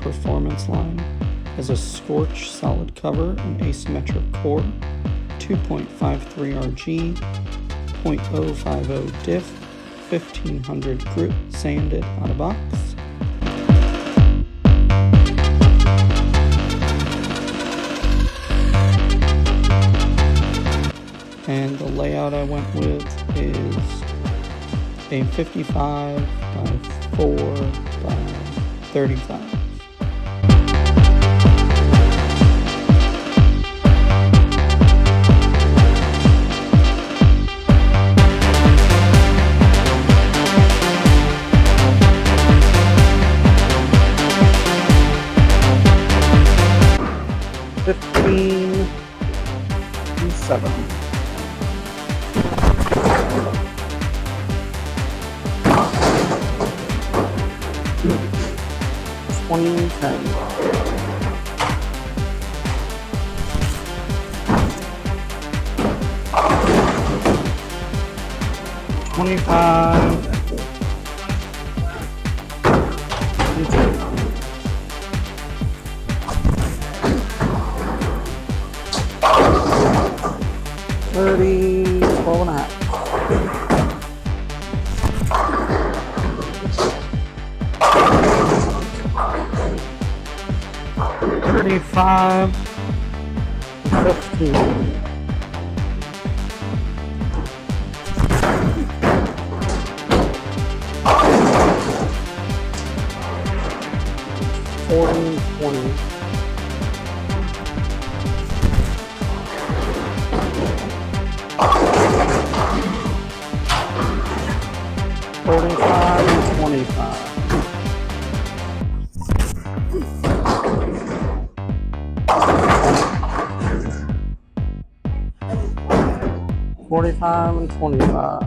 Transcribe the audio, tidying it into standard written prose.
Performance line has a Scorch solid cover and asymmetric core, 2.53 RG, 0.050 diff, 1500 grit sanded out of box. And the layout I went with is a 55 by 4 by 35. $15.07. 2010. 25. 30, 12 and a half. 35, 15. 40, 20. 45 and 25. 45 and 25.